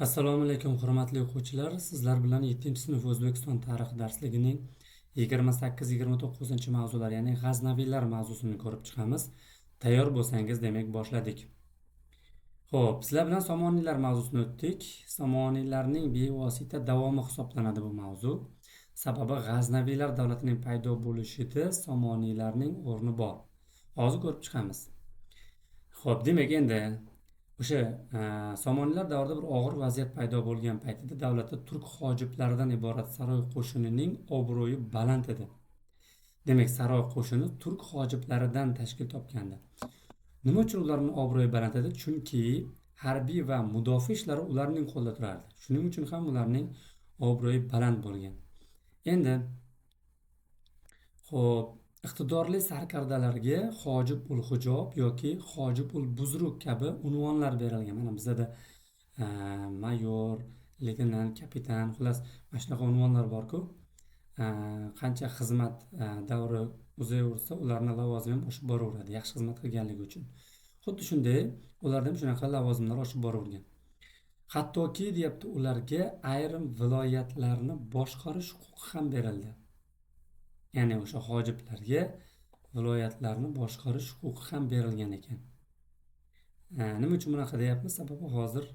Assalomu alaykum hurmatli o'quvchilar. Sizlar bilan 7-sinf O'zbekiston tarixi darsligining 28-29 ya'ni g'aznaviylar mavzusini ko'rib chiqamiz. Tayyor bo'lsangiz, demak boshladik. Xo'p, sizlar bilan Somoniylar mavzusini o'tdik. Somoniylarning bevosita davomi hisoblanadi bu mavzu. Sababi G'aznaviylar davlatining paydo bo'lishida Somoniylarning o'rni bor. Hozir ko'rib chiqamiz. Xo'p, demak endi o'sha Somoniylar davrida bir og'ir vaziyat paydo bo'lgan paytida davlatda turk hojiblaridan iborat saroy qo'shinining obro'yi baland edi. Demak, saroy qo'shini turk hojiblaridan tashkil topgandi. Nima uchun ularning obro'yi baland edi? Chunki harbiy va mudofaa ishlari ularning qo'lida turardi. Shuning uchun ham ularning obro'yi baland bo'lgan. Endi xo'p, iqtidorli sarkardalarga Hojib ul Hijob yoki Hojib ul Buzruk kabi unvonlar berilgan. Mana bizda mayor, leytenant, kapitan, xullas mana shunaqa unvonlar bor-ku. Qancha xizmat davri uzayaversa, ularning lavozimi ham oshib boraveradi, yaxshi xizmat qilganligi uchun. Xuddi shunday ularda ham shunaqa lavozimlar oshib boravergan. Hattoki deyapti, ularga ayrim viloyatlarni boshqarish huquqi ham berildi. Ya'ni o'sha hojiblarga viloyatlarni boshqarish huquqi ham berilgan ekan. Nima uchun bunaqa deyapmiz? Sababi hozir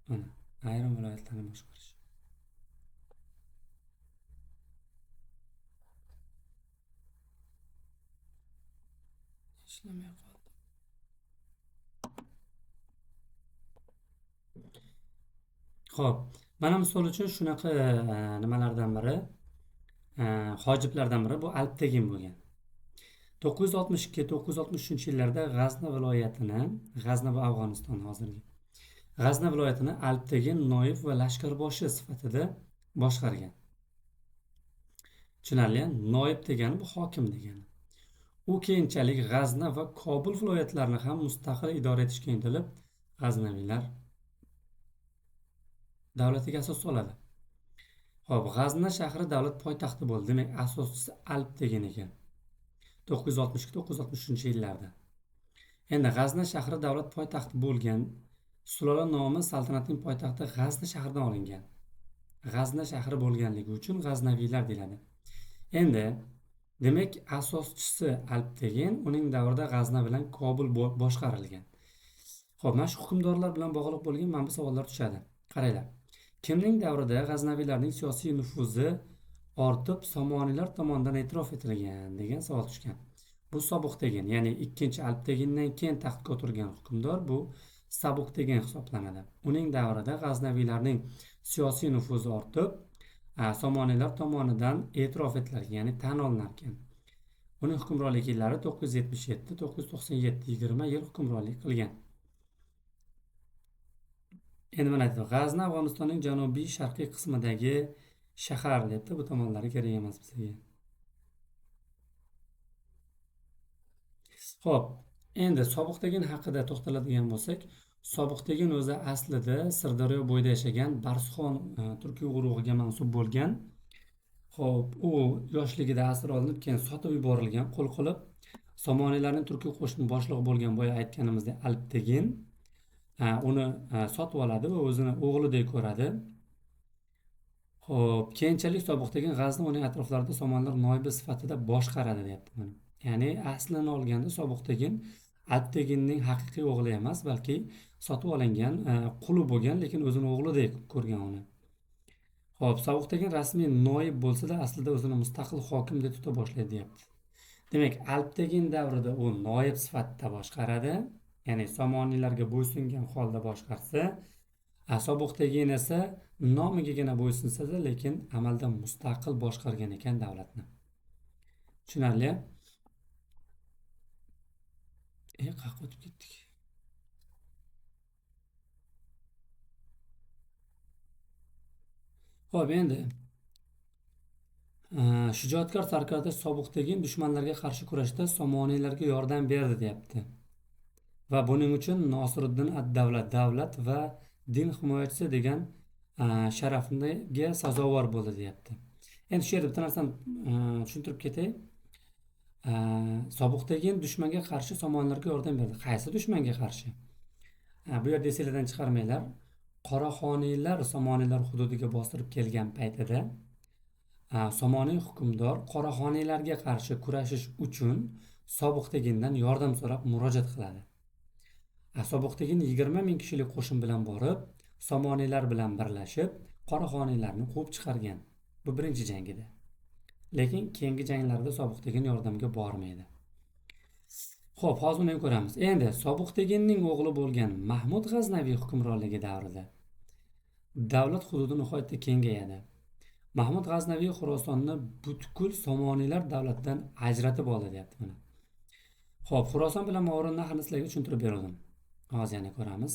mana ayrim viloyatlarni boshqarish. Ishlamay qoldi. Xo'p, mana misol uchun shunaqa nimalardan biri, hojiblardan biri bu Alptegin bo'lgan. 962-963-yillarda G'azna viloyatini, G'azna va Afg'oniston hozirgi G'azna viloyatini Alptegin noyib va lashkarboshi sifatida boshqargan. Tushunarli? Noyib degani bu hokim degani. U keyinchalik G'azna va Kobul viloyatlarini ham mustaqil idora etishga intilib, G'aznaviylar davlatiga asos soladi. Xo'p, G'azna shahri davlat poytaxti bo'ldi. Demak, asoschisi Alptegin ekan. 962-963-yillarda. Endi G'azna shahri davlat poytaxti bo'lgan. Sulola nomi saltanatning poytaxti G'azna shahridan olingan. G'azna shahri bo'lganligi uchun G'aznaviylar deyiladi. Endi demak, asoschisi Alptegin, uning davrida G'azna bilan Kobul boshqarilgan. Xo'p, mana shu hukmdorlar bilan bog'liq bo'lgan mana bu savollar tushadi. Qaranglar. Kimning davrida G'aznaviylarning siyosiy nufuzi ortib Somoniylar tomonidan e'tirof etilgan degan savol tushgan. Bu Sabuqtegin, ya'ni 2-Alptegindan keyin taxtga o'tirgan hukmdor bu Sabuqtegin hisoblanadi. Uning davrida G'aznaviylarning siyosiy nufuzi ortib, Somoniylar tomonidan e'tirof etilar, ya'ni tan olinar ekan. Uning hukmronlik yillari 977-997, 20 yil hukmronlik qilgan. Endi mana aytdi, G'azna Afg'onistonning janubiy sharqiy qismidagi shahar debdi, bu tomonlari kerak emas bizga. Xo'p, endi Sobiqtegin haqida to'xtaladigan bo'lsak, Sobiqtegin o'zi aslida Sirdaryo bo'yida yashagan Barsxon turkiy urug'iga mansub bo'lgan. Xo'p, u yoshligida asir olinib, keyin sotib yuborilgan, qo'l qilib. Somoniylarning turkiy qo'shini boshlig'i bo'lgan boya aytganimizdek Alptegin uni sotib oladi va o'zini o'g'lidek ko'radi. Xo'p, keyinchalik Sobiqtegin G'azni uning atroflarida Somoniylar noibi sifatida boshqaradi, deyapti buni. Ya'ni aslini olganda Sobiqtegin Alpteginning haqiqiy o'g'li emas, balki sotib olingan quli bo'lgan, lekin o'zini o'g'lidek ko'rgan uni. Xo'p, Sobiqtegin rasmiy noib bo'lsa-da, aslida o'zini mustaqil hokim deb tuta boshlaydi, deyapti. Demak, Alptegin davrida u noib sifatida boshqaradi, ya'ni Somoniylarga bo'ysungan holda boshqarsa, Sobiqtegin esa nomigagina bo'ysunsa-da, lekin amalda mustaqil boshqargan ekan davlatni. Tushunarli? Qayerga o'tib ketdik? Xo'p, endi shijoatkor sarkarda Sobiqtegin dushmanlarga qarshi kurashda Somoniylarga yordam berdi, deyapti. Va buning uchun Nosiruddin ad-Davlat, davlat va din himoyachisi degan sharafiga sazovor bo'ldi, deyapti. Endi shu yerda bitta narsani tushuntirib ketay. Sobiqtegin dushmanga qarshi Somoniylarga yordam berdi. Qaysi dushmanga qarshi? Bu yerda esinglardan chiqarmanglar. Qoraxoniylar Somoniylar hududiga bostirib kelgan paytida Somoniy hukmdor Qoraxoniylarga qarshi kurashish uchun Sobiqtegindan yordam so'rab murojaat qiladi. Sobiqtegin 20 ming kishilik qo'shin bilan borib, Somoniylar bilan birlashib, Qoraxoniylarni quvib chiqargan. Bu birinchi jang edi. Lekin keyingi janglarda Sobiqtegin yordamga bormaydi. Xo'p, hozir uni ko'ramiz. Endi Sobiqteginning o'g'li bo'lgan Mahmud G'aznaviy hukmronligi davrida davlat hududi nihoyatda kengayadi. Mahmud G'aznaviy Xurosonni butkul Somoniylar davlatidan ajratib oldi, deyapti buni. Xo'p, Xuroson bilan Movaroun nahrni sizlarga tushuntirib berdim. Hozir yana ko'ramiz.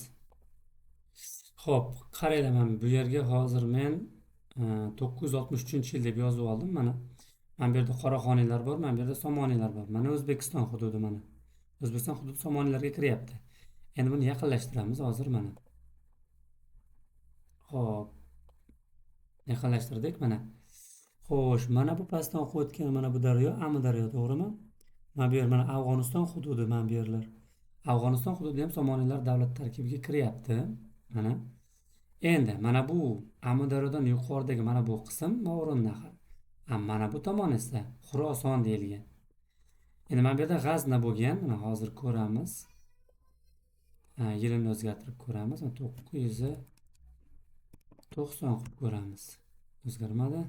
Xo'p, qaranglar, men bu yerga hozir men 963-yil deb yozib oldim. Mana bu yerda Qoraxoniylar bor, mana bu yerda Somoniylar bor. Mana O'zbekiston hududi mana. O'zbekiston hududi Somoniylarga kiryapti. Endi buni yaqinlashtiramiz hozir mana. Xo'p, yaqinlashtirdik mana. Xo'sh, mana bu pastdan oqib o'tgan mana bu daryo Amudaryo, to'g'rimi? Mana bu yer mana Afg'oniston hududi, mana bu yerlar. Afg'oniston hududi ham Somoniylar davlat tarkibiga kiryapti. Mana. Endi mana bu Amudaryodan yuqoridagi mana bu qism Movaroun nahri. Mana bu tomon esa Xuroson deyilgan. Endi mana bu yerda G'azna bo'lgan. Mana hozir ko'ramiz. Yilini o'zgartirib ko'ramiz. 990 qilib ko'ramiz. O'zgarmadi.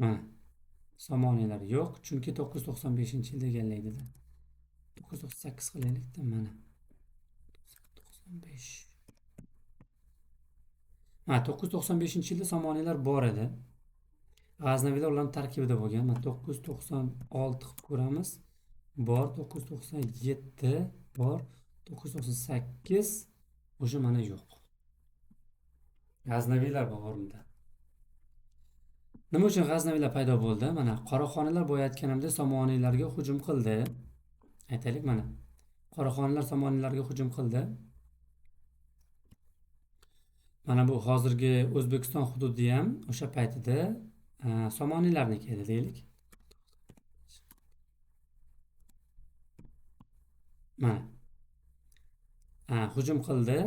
Mana Somoniylar yo'q, chunki 995-yilda egallaydilar. 998 qilaylikda mana. 995. 995-yilda Somoniylar bor edi. G'aznaviylar ularning tarkibida bo'lgan. Mana 996 qilib ko'ramiz. Bor, 997 bor, 998 o'sha mana yo'q. G'aznaviylar bor o'rnida. Nima uchun G'aznaviylar paydo bo'ldi? Mana Qoraxoniylar boya aytganimdek Somoniylarga hujum qildi. Aytaylik mana. Qoraxoniylar Somoniylarga hujum qildi. Mana bu hozirgi O'zbekiston hududi ham o'sha paytida Somoniylarniki edi deylik. Mana. Hujum qildi.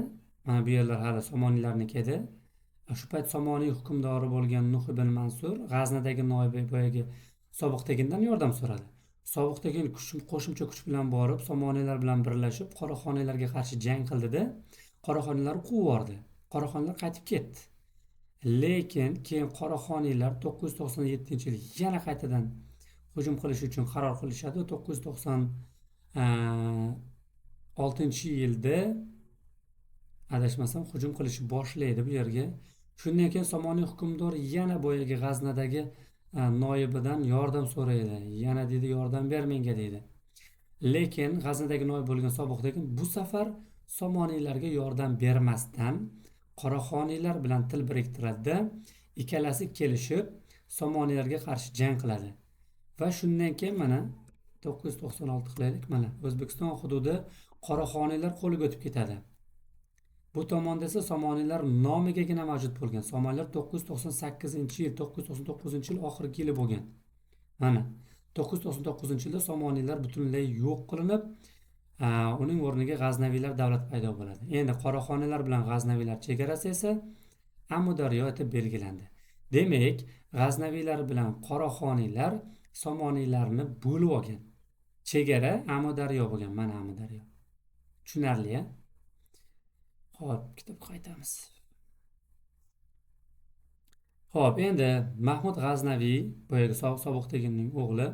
Mana bu yerlar hali Somoniylarniki edi. Shu payt Somoniy hukmdori bo'lgan Nuh ibn Mansur G'aznadagi noibi boyagi Sobiqtegindan yordam so'radi. Sobiqtegin qo'shimcha kuch bilan borib, Somoniylar bilan birlashib, Qoraxoniylarga qarshi jang qildida, Qoraxoniylarni quvib yubordi. Qoraxoniylar qaytib ketdi. Lekin keyin Qoraxoniylar 997-yil yana qaytadan hujum qilish uchun qaror qilishadi. 996-yilda adashmasam hujum qilishni boshlaydi bu yerga. Shundan keyin Somoniy hukmdori yana boyagi G'aznadagi noibidan yordam so'raydi. Yana dedi, yordam ber menga deydi. Lekin G'aznadagi noib bo'lgan Sobiqtegin bu safar Somoniylarga yordam bermasdan Qoraxoniylar bilan til biriktiradi. Ikkalasi kelishib Somoniylarga qarshi jang qiladi. Va shundan keyin mana 996 qilaylik, mana O'zbekiston hududi Qoraxoniylar qo'liga o'tib ketadi. Bu tomonda esa Somoniylar nomigagina mavjud bo'lgan. Somoniylar 998-yil, 999-yil oxirgi yili bo'lgan. Mana 999-yilda Somoniylar butunlay yo'q qilinib, uning o'rniga G'aznaviylar davlat paydo bo'ladi. Endi Qoraxoniylar bilan G'aznaviylar chegarasi esa Amudaryo etib belgilandi. Demak, G'aznaviylar bilan Qoraxoniylar Somoniylarni bo'lib olgan. Chegara Amudaryo bo'lgan, mana Amudaryo. Tushunarli-a? Xo'p, kitobga qaytamiz. Xo'p, endi Mahmud G'aznaviy, boyagi Sobiqteginning o'g'li,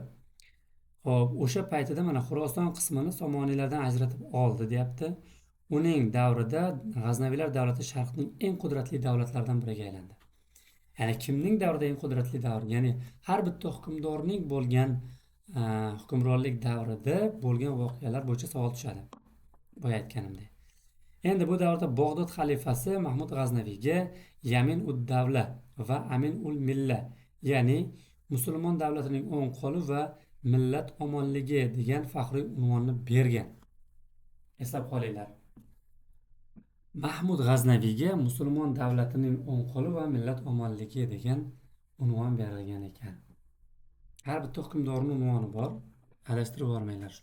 xo'p, o'sha paytida mana Xuroson qismini Somoniylardan ajratib oldi, deyapti. Uning davrida G'aznaviylar davlati Sharqning eng qudratli davlatlaridan biriga aylandi. Ya'ni kimning davrida eng qudratli davr? Ya'ni har bitta hukmdorning bo'lgan hukmronlik davrida bo'lgan voqealar bo'yicha savol tushadi. Boya aytganimdek. Endi bu davrda Bag'dod xalifasi Mahmud G'aznaviyga Yamin ud-Davla va Amin ul-Milla, ya'ni musulmon davlatining o'ng qo'li va millat omonligi degan faxriy unvonni bergan. Eslab qolinglar. Mahmud G'aznaviyga musulmon davlatining o'ng qo'li va millat omonligi degan unvon berilgan ekan. Har bitta hukmdorning unvoni bor. Adashtirib bormanglar.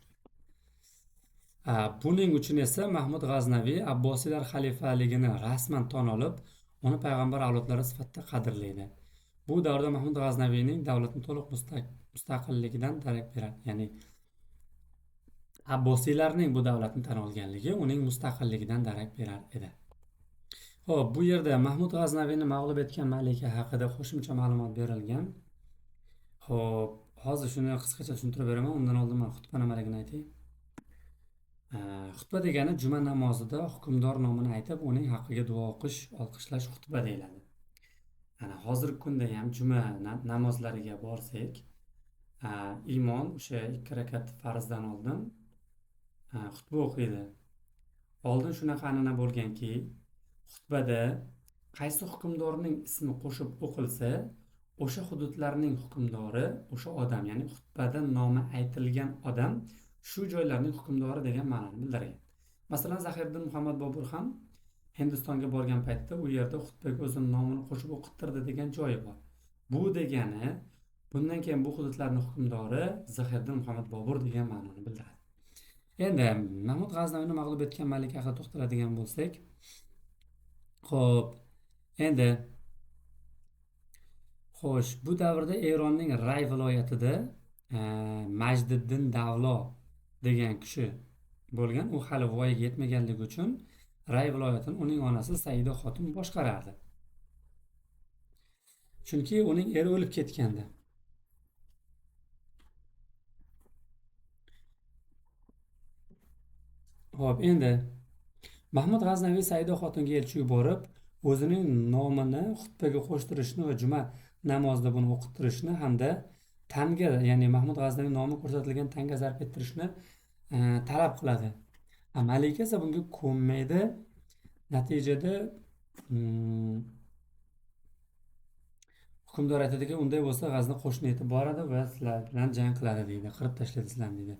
Buning uchun esa Mahmud G'aznaviy Abbosiylar xalifaligini rasman tan olib, uni payg'ambar avlodlari sifatida qadrlaydi. Bu davrda Mahmud G'aznaviyning davlatni to'liq mustaqilligidan darak beradi. Ya'ni Abbosiylarning bu davlatni tan olganligi uning mustaqilligidan darak berar edi. Xo'p, bu yerda Mahmud G'aznaviyni mag'lub etgan malika haqida qo'shimcha ma'lumot berilgan. Xo'p, hozir shuni qisqacha tushuntirib beraman. Undan oldin men xutba nimaligini aytay. Xutba degani juma namozida hukmdor nomini aytib, uning haqqiga duo o'qish, olqishlash xutba deyiladi. Ana hozirgi kunda ham juma namozlariga borsak, imom o'sha 2 rakat farzdan oldin xutba o'qiydi. Oldin shunaqa an'ana bo'lganki, xutbada qaysi hukmdorning ismi qo'shib o'qilsa, o'sha hududlarning hukmdori o'sha odam, ya'ni xutbada nomi aytilgan odam shu joylarning hukmdori degan ma'noni bildirgan. Masalan, Zahiriddin Muhammad Bobur ham Hindistonga borgan paytda u yerda xutbaga o'zini nomini qo'shib o'qittirdi degan joyi bor. Bu degani bundan keyin bu hududlarning hukmdori Zahiriddin Muhammad Bobur degan ma'noni bildiradi. Endi Mahmud G'aznaviyni mag'lub etgan malika haqida to'xtaladigan bo'lsak, xo'p, endi xo'sh, bu davrda Eronning Ray viloyatida Majdiddin Davlo degan kishi bo'lgan. U hali voyaga yetmaganligi uchun Ray viloyatini uning onasi Saida xotin boshqarardi. Chunki uning eri o'lib ketgandi. Xo'p, endi Mahmud G'aznaviy Saida xotinga elchi yuborib, o'zining nomini xutbaga qo'shtirishni va juma namozida buni o'qittirishni hamda tanga, ya'ni Mahmud G'aznaviy nomi ko'rsatilgan tanga zarb ettirishni talab qiladi. Malika esa bunga ko'nmaydi. Natijada hukmdor aytadiki, unday bo'lsa G'azni qo'shni yetib boradi va sizlar bilan jang qiladi deydi, qirib tashlaydi sizlarni deydi.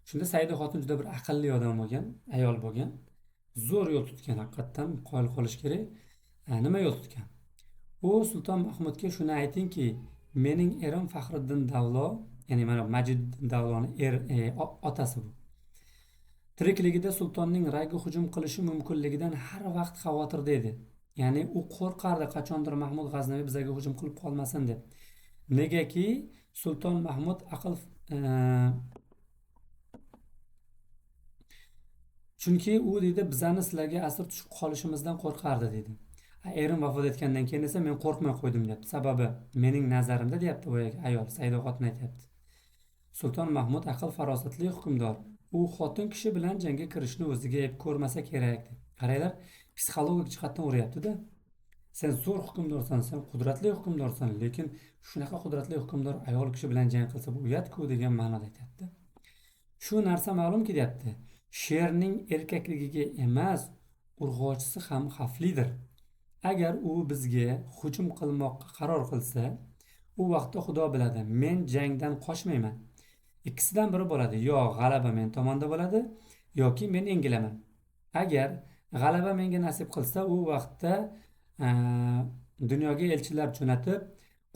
Shunda Saida xotin juda bir aqlli odam bo'lgan, ayol bo'lgan. Zo'r yo'l tutgan, haqiqatdan qoyil qolish kerak. Nima yo'l tutgan? U Sulton Mahmudga shuni aytingki, mening erim Faxriddin Davlo, ya'ni mana Majdiddin Davloni otasi bu. Tirikligida sultonning Rayga hujum qilishi mumkinligidan har vaqt xavotirda edi. Ya'ni u qo'rqardi, qachondir Mahmud G'aznaviy bizga hujum qilib qolmasin deb. Negaki Sulton Mahmud chunki u deydi, bizani sizlarga asir tushib qolishimizdan qo'rqardi deydi. Erim vafot etgandan keyin esa men qo'rqmay qo'ydim deyapti. Sababi mening nazarimda deyapti boyagi ayol, Saida xotin aytayapti. Sulton Mahmud aql farosatli hukmdor. U xotin kishi bilan jangga kirishni o'ziga ep ko'rmasa kerak deb. Qaranglar, psixologik jihatdan o'rayapti-da. Sen zo'r hukmdorsan, sen qudratli hukmdorsan, lekin shunaqa qudratli hukmdor ayol kishi bilan jang qilsa bu uyat-ku degan ma'noda aytayapti. Shu narsa ma'lumki deyapti. Sherning erkakligiga emas, urg'ochisi ham xavflidir. Agar u bizga hujum qilmoqqa qaror qilsa, u vaqtda Xudo biladi, men jangdan qochmayman. Ikkisidan biri bo'ladi. Yo g'alaba men tomonda bo'ladi, yoki men yengilaman. Agar g'alaba menga nasib qilsa, u vaqtda dunyoga elchilar jo'natib,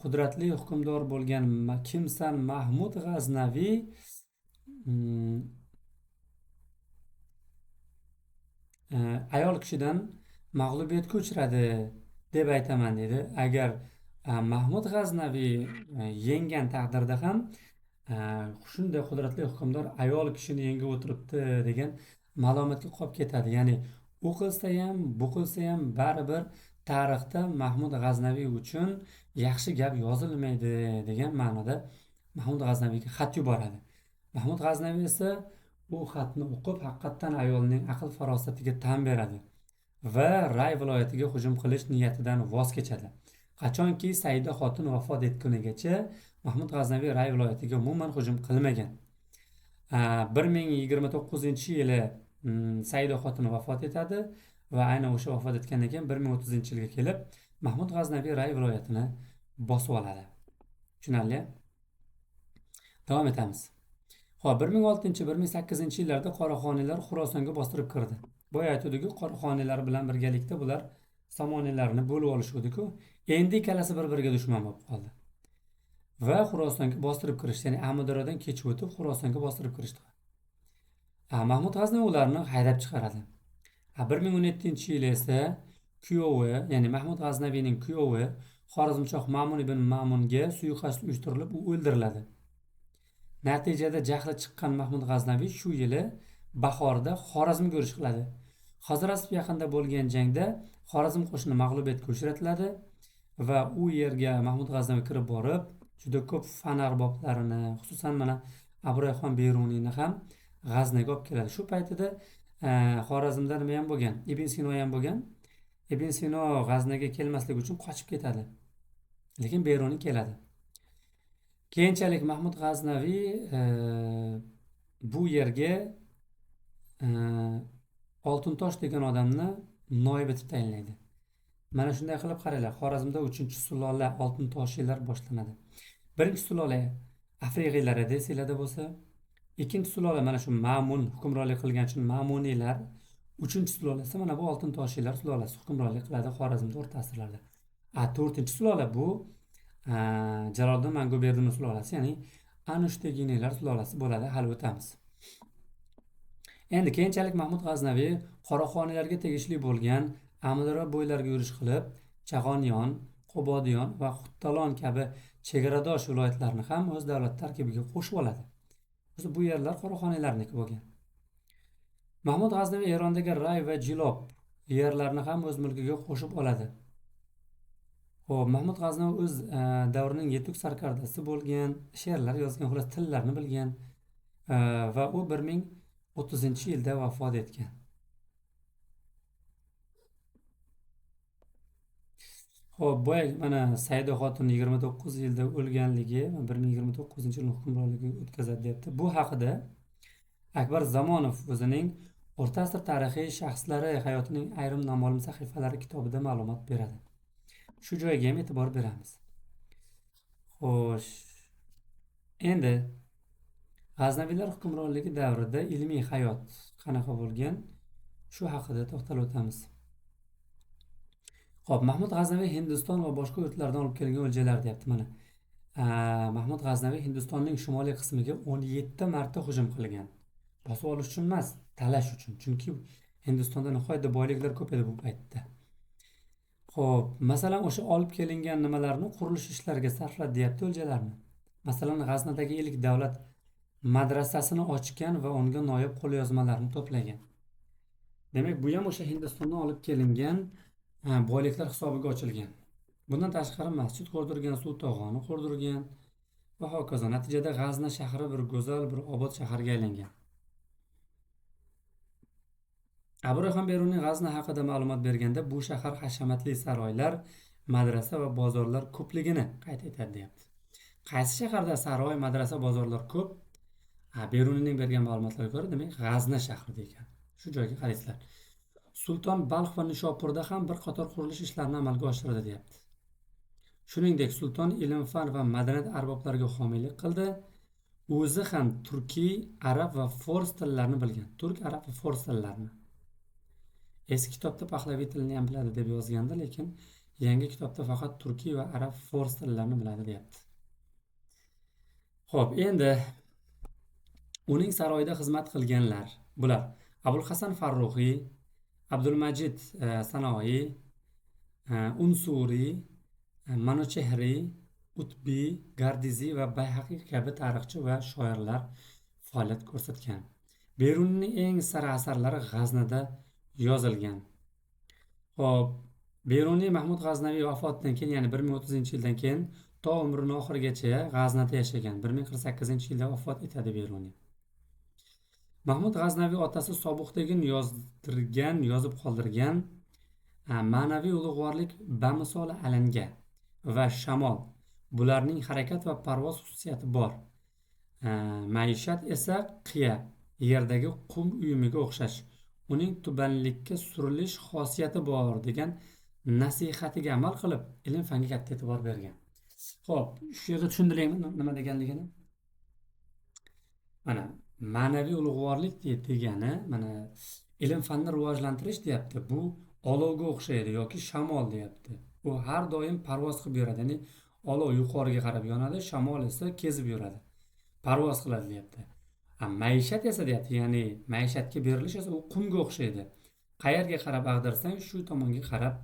qudratli hukmdor bo'lgan kimsan Mahmud G'aznaviy ayol kishidan mag'lubiyatga uchradi deb aytaman dedi. Agar Mahmud G'aznaviy yengan taqdirda ham shunday qudratli hukmdor ayol kishini yengib o'tiribdi degan malomatga qolib ketadi. Ya'ni u qilsa ham, bu qilsa ham baribir tarixda Mahmud G'aznaviy uchun yaxshi gap yozilmaydi degan ma'noda Mahmud G'aznaviyga xat yuboradi. Mahmud G'aznaviy esa u xatni o'qib, haqiqatdan ayolning aql farosatiga tan beradi va Ray viloyatiga hujum qilish niyatidan voz kechadi. Qachonki Saida xotin vafot etgunigacha Mahmud G'aznaviy Ray viloyatiga umuman hujum qilmagan. 1029-yili Saida xotin vafot etadi va aynan o'sha vafot etgandan keyin 1030-yilga kelib Mahmud G'aznaviy Ray viloyatini bosib oladi. Tushunarli? Davom etamiz. Xo'p, 1006-1008-yillarda Qoraxoniylar Xurosonga bostirib kirdi. Boya aytdik-ku, Qoraxoniylar bilan birgalikda bular Somoniylarni bo'lib olishuvdi-ku. Endi ikkalasi bir-biriga dushman bo'lib qoldi. Va Xurosonga bostirib kirishdi. Ya'ni Amudaryodan kechib o'tib Xurosonga bostirib kirishdi. Mahmud G'aznaviy ularni haydab chiqaradi. 1017-yil esa kuyovi, ya'ni Mahmud G'aznaviyning kuyovi Xorazmshoh Ma'mun ibn Ma'munga suiqasd uyushtirilib, u o'ldiriladi. Natijada jahli chiqqan Mahmud G'aznaviy shu yili bahorda Xorazmga yurish qiladi. Xorazm yaqinida bo'lgan jangda Xorazm qo'shini mag'lubiyatga uchratiladi va u yerga Mahmud G'aznaviy kirib borib, juda ko'p fan arboblarini, xususan mana Abroyxon Beruniyni ham G'aznaga olib keladi. Shu paytida Xorazmda nima ham bo'lgan? Ibn Sino ham bo'lgan. Ibn Sino G'aznaga kelmaslik uchun qochib ketadi. Lekin Beruniy keladi. Keyinchalik Mahmud G'aznaviy bu yerga Oltintosh degan odamni noyib etib tayinlaydi. Mana shunday qilib qaranglar, Xorazmda 3-sulola Oltintoshiylar boshlanadi. Birinchi sulola Afrig'iylar edi, esinglarda bo'lsa. Ikkinchi sulola mana shu Ma'mun hukmronlik qilgan uchun Ma'muniylar. Uchinchi sulola esa mana bu Oltintoshiylar sulolasi hukmronlik qiladi Xorazmda o'rta asrlarda. To'rtinchi sulola bu Jaloliddin Manguberdining sulolasi, ya'ni Anushteginilar sulolasi bo'ladi. Hali o'tamiz. Endi keyinchalik Mahmud G'aznaviy Qoraxoniylarga tegishli bo'lgan Amudaryo bo'ylariga yurish qilib, Chag'oniyon, Qobodiyon va Xuttalon kabi chegaradosh viloyatlarni ham o'z davlat tarkibiga qo'shib oladi. Bu yerlar Qoraxoniylarniki bo'lgan. Mahmud G'aznaviy Erondagi Ray va Jilob yerlarni ham o'z mulkiga qo'shib oladi. Mahmud G'aznaviy o'z davrining yetuk sarkardasi bo'lgan, she'rlar yozgan, xolos tillarni bilgan va u 1030-yilda vafot etgan. Boy mana Saida xotin 29 yilda o'lganligi, 1029-yil hukmronligi o'tkazadi deyapti. Bu haqida Akbar Zamonov o'zining O'rta asr tarixiy shaxslari hayotining ayrim noma'lum sahifalari kitobida ma'lumot beradi. Shu joyga ham e'tibor beramiz. Xo'sh. Endi G'aznaviylar hukmronligi davrida ilmiy hayot qanaqa bo'lgan? Shu haqida to'xtalib o'tamiz. Mahmud G'aznaviy Hindiston va boshqa yurtlardan olib kelingan o'ljalar deyapti mana. Mahmud G'aznaviy Hindistonning shimoliy qismiga 17 marta hujum qilgan. Bosib olish uchun emas, talash uchun. Chunki Hindistonda nihoyatda boyliklar ko'p edi bu paytda. Masalan, o'sha olib kelingan nimalarni qurilish ishlariga sarfladi deyapti o'ljalarni. Masalan, G'aznadagi ilk davlat madrasasini ochgan va unga noyob qo'lyozmalarni to'plagan. Demak, bu ham o'sha Hindistondan olib kelingan boyliklar hisobiga ochilgan. Bundan tashqari masjid qurdirgan, suv to'g'oni qurdirgan va hokazo. Natijada G'azna shahri bir go'zal, bir obod shaharga aylangan. Abroyxon Beruniy G'azna haqida ma'lumot berganda bu shahar hashamatli saroylar, madrasa va bozorlar ko'pligini qayd etadi deyapti. Qaysi shaharda saroy, madrasa, bozorlar ko'p? Beruniyning bergan ma'lumotlarga ko'ra, demak, G'azna shahrida ekan. Shu joyga qaraysiz. Sulton Balx va Nishopurda ham bir qator qurilish ishlarini amalga oshirdi deyapti. Shuningdek, sulton ilm-fan va madaniyat arboblariga homiylik qildi. O'zi ham turkiy, arab va fors tillarini bilgan. Turk, arab va fors tillarini. Eski kitobda Pahlaviy tilini ham biladi deb yozgandi, lekin yangi kitobda faqat turkiy va arab fors tillarini biladi deyapti. Xo'p, endi uning saroyida xizmat qilganlar bular: Abul Hasan Farruhiy, Abdulmajid Sanoiy, Unsuriy, Manochehriy, Utbiy, Gardiziy va Bayhaqiy kabi tarixchi va shoirlar faoliyat ko'rsatgan. Beruniyning eng sara asarlari G'aznada yozilgan. Xo'p, Beruniy Mahmud G'aznaviy vafotidan keyin, ya'ni 1030-yildan keyin to umrining oxirigacha G'aznada yashagan. 1048-yilda vafot etadi Beruniy. Mahmud G'aznaviy otasi Sobuqdagin yozib qoldirgan ma'naviy ulug'vorlik bamisoli alanga va shamol. Bularning harakat va parvoz xususiyati bor. Maishat esa qiya, yerdagi qum uyumiga o'xshash. Uning tubanlikka surilish xosiyati bor degan nasihatiga amal qilib, ilm-fanga katta e'tibor bergan. Xo'p, shu yerda tushundiringmi nima deganligini? Mana ma'naviy ulug'vorlik degani mana ilm-fanni rivojlantirish deyapti. Bu olovga o'xshaydi yoki shamol deyapti. U har doim parvoz qilib yuradi. Ya'ni olov yuqoriga qarab yonadi, shamol esa kezib yuradi. Parvoz qiladi deyapti. Maishat esa deyapti, ya'ni maishatga berilish esa u qumga o'xshaydi. Qayerga qarab ag'darsang, shu tomonga qarab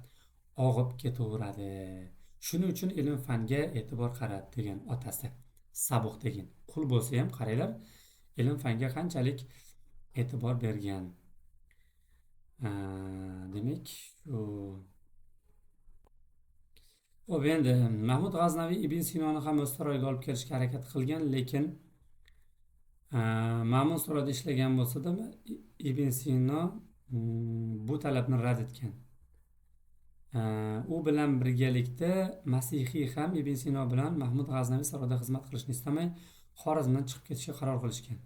og'ib ketaveradi. Shuning uchun ilm fanga e'tibor qarat degan otasi. Sabuq degan. Qul bo'lsa ham qaranglar, ilm fanga qanchalik e'tibor bergan. Demak, shu Xo'p, endi Mahmud G'aznaviy Ibn Sinoni ham o'z saroyiga olib kelishga harakat qilgan, lekin Ma'mun saroyida ishlagan bo'lsa-da, Ibn Sino bu talabni rad etgan. U bilan birgalikda Masihiy ham Ibn Sino bilan Mahmud G'aznaviy saroyida xizmat qilishni istamay, Xorazmdan chiqib ketishga qaror qilishgan.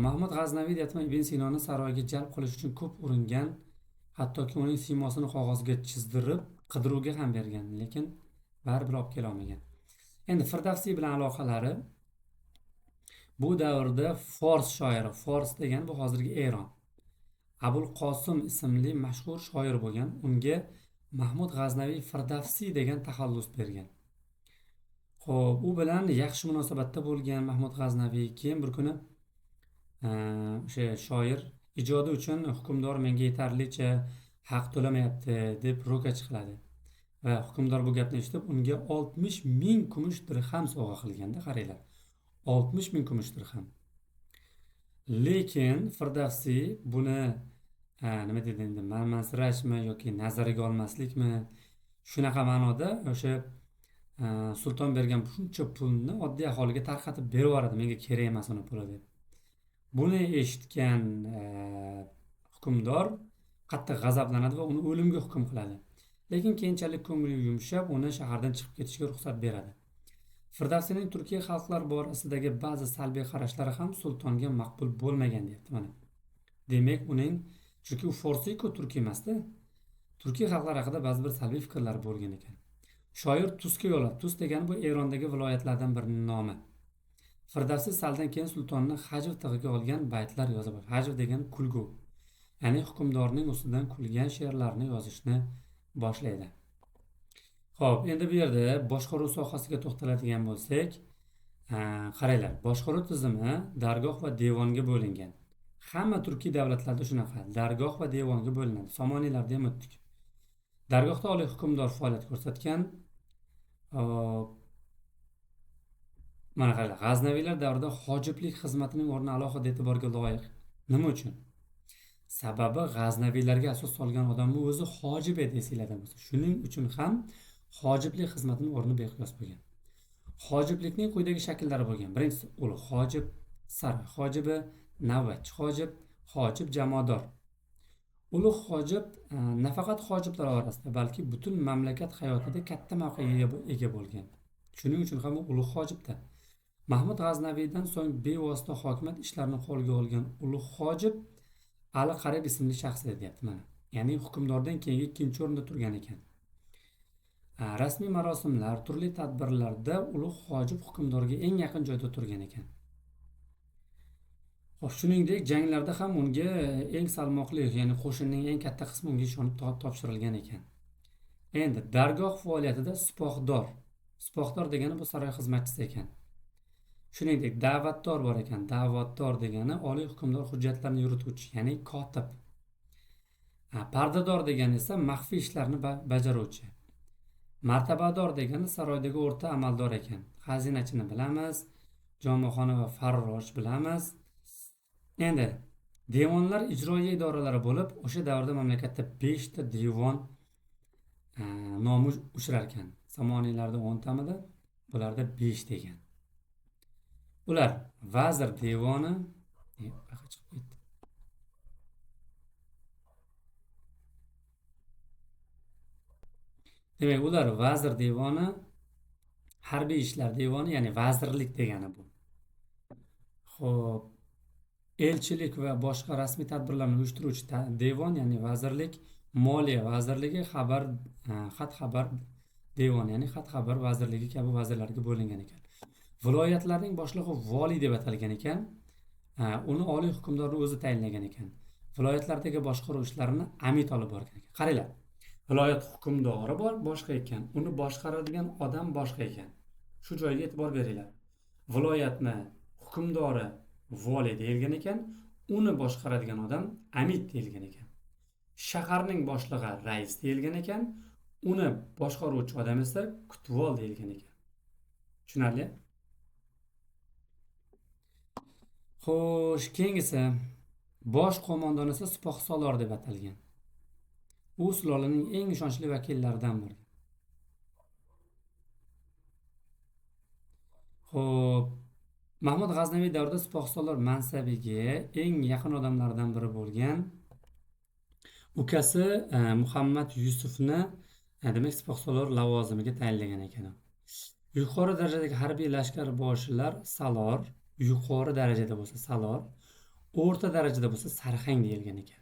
Mahmud G'aznaviy deyapman, Ibn Sinoni saroyga jalb qilish uchun ko'p uringan, hattoki uning siymosini qog'ozga chizdirib qidiruvga ham bergan, lekin baribir olib kela olmagan. Endi Firdavsiy bilan aloqalari bu davrda Fors shoiri, Fors degani bu hozirgi Eron. Abul Qosim ismli mashhur shoir bo'lgan. Unga Mahmud G'aznaviy Firdavsiy degan taxallus bergan. Xo'p, u bilan yaxshi munosabatda bo'lgan Mahmud G'aznaviy. Keyin bir kuni o'sha shoir ijodi uchun hukmdor menga yetarlicha haq to'lamayapti deb ro'ka chiqiladi. Va hukmdor bu gapni eshitib unga 60,000 kumush dirham sovg'a qilganda, qaranglar. 60,000 kumush dirham. Lekin Firdavsiy buni nima deydi endi, manmansirashmi yoki nazariga olmaslikmi, shunaqa ma'noda o'sha sulton bergan shuncha pulni oddiy aholiga tarqatib berib yuboradi, menga kerak emas uni puli deb. Buni eshitgan hukmdor qattiq g'azablanadi va uni o'limga hukm qiladi. Lekin keyinchalik ko'ngli yumshab, uni shahardan chiqib ketishga ruxsat beradi. Firdavsiyning Turkiya xalqlar borasidagi ba'zi salbiy qarashlari ham sultonga maqbul bo'lmagan deyapti mana. Demak, uning chunki u Forsiy-ku, turkiy emas-da. Turkiy xalqlar haqida ba'zi bir salbiy fikrlar bo'lgan ekan. Shoir Tusga yo'ladi. Tus degani bu Erondagi viloyatlardan birining nomi. Firdavsiy saldan keyin sultonni hajv tig'iga olgan baytlar yoza boshladi. Hajv degani kulgu. Ya'ni hukmdorning ustidan kulgan she'rlarni yozishni boshlaydi. Xo'p, endi bu yerda boshqaruv sohasiga to'xtaladigan bo'lsak, qaranglar, boshqaruv tizimi dargoh va devonga bo'lingan. Hamma turkiy davlatlarda shunaqa, dargoh va devonga bo'linadi. Somoniylarda ham o'tdik. Dargohda oliy hukmdor faoliyat ko'rsatgan. Mana qaranglar, G'aznaviylar davrida hojiblik xizmatining o'rni alohida e'tiborga loyiq. Nima uchun? Sababi G'aznaviylarga asos solgan odamni o'zi hojib edi, esinglarda bo'lsa. Shuning uchun ham hojiblik xizmatining o'rni beqiyos bo'lgan. Hojiblikning quyidagi shakllari bo'lgan. Birinchisi ulug' hojib, saroy hojibi, navbatchi hojib, hojib jamoador. Ulug' hojib nafaqat hojiblar orasida, balki butun mamlakat hayotida katta mavqega ega bo'lgan. Shuning uchun ham u ulug' hojibda. Mahmud G'aznaviydan so'ng bevosita hokimiyat ishlarini qo'lga olgan ulug' hojib Ali Qarib ismli shaxs edi, deyapti mana. Ya'ni hukmdordan keyingi ikkinchi o'rinda turgan ekan. Rasmiy marosimlar, turli tadbirlarda ulug' hojib hukmdorga eng yaqin joyda turgan ekan. Shuningdek, janglarda ham unga eng salmoqli, ya'ni qo'shinning eng katta qismi unga ishonib topshirilgan ekan. Endi dargoh faoliyatida sipohdor degani bu saroy xizmatchisi ekan. Shuningdek, da'vatdor bor ekan. Da'vatdor degani oliy hukmdor hujjatlarini yurituvchi, ya'ni kotib. Pardador degani esa maxfiy ishlarni bajaruvchi. Martabador degani saroydagi o'rta amaldor ekan. Xazinachini bilamiz, jomoxona va farrosh bilamiz. Endi devonlar ijroiya idoralari bo'lib, o'sha davrda mamlakatda 5 ta devon nomi uchrar ekan. Somoniylarda 10 tamida, bularda 5 degan. Ular vazir devoni, demak, ular vazir devoni, harbiy ishlar devoni, ya'ni vazirlik degani bu. Xo'p, elchilik va boshqa rasmiy tadbirlarni uyushtiruvchi devon, ya'ni vazirlik, moliya vazirligi, xat-xabar devoni, ya'ni xat-xabar vazirligi kabi vazirlarga bo'lingan ekan. Viloyatlarning boshlig'i valiy deb atalgan ekan. Uni oliy hukmdorning o'zi tayinlagan ekan. Viloyatlardagi boshqaruv ishlarini amir olib borgan ekan. Qaranglar, viloyat hukmdori bor, boshqa ekan. Uni boshqaradigan odam boshqa ekan. Shu joyga e'tibor beringlar. Viloyatni hukmdori voliy deyilgan ekan, uni boshqaradigan odam amir deyilgan ekan. Shaharning boshlig'i rais deyilgan ekan, uni boshqaruvchi odam esa kutvol deyilgan ekan. Tushunarli? Xo'sh, keyingisi bosh qo'mondon esa Sipoh Solor deb atalgan. U sulolaning eng ishonchli vakillaridan bo'lgan. Xo'p, Mahmud G'aznaviy davrida Sipoh Solor mansabiga eng yaqin odamlardan biri bo'lgan ukasi Muhammad Yusufni demak Sipoh Solor lavozimiga tayinlagan ekan. Yuqori darajadagi harbiy lashkar boshilar Salor, yuqori darajada bo'lsa Salor, o'rta darajada bo'lsa Sarxang deyilgan ekan.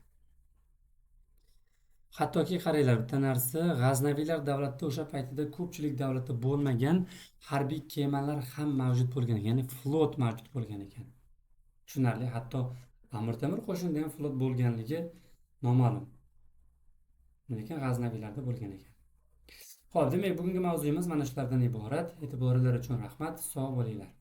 Hattoki qaranglar, bitta narsa, G'aznaviylar davlatida o'sha paytida ko'pchilik davlatda bo'lmagan harbiy kemalar ham mavjud bo'lgan ekan, ya'ni flot mavjud bo'lgan ekan. Tushunarli, hatto Amir Temur qo'shinida ham flot bo'lganligi noma'lum. Lekin G'aznaviylarda bo'lgan ekan. Xo'p, demak bugungi mavzuyimiz mana shulardan iborat. E'tiboringiz uchun rahmat. Sog' bo'linglar.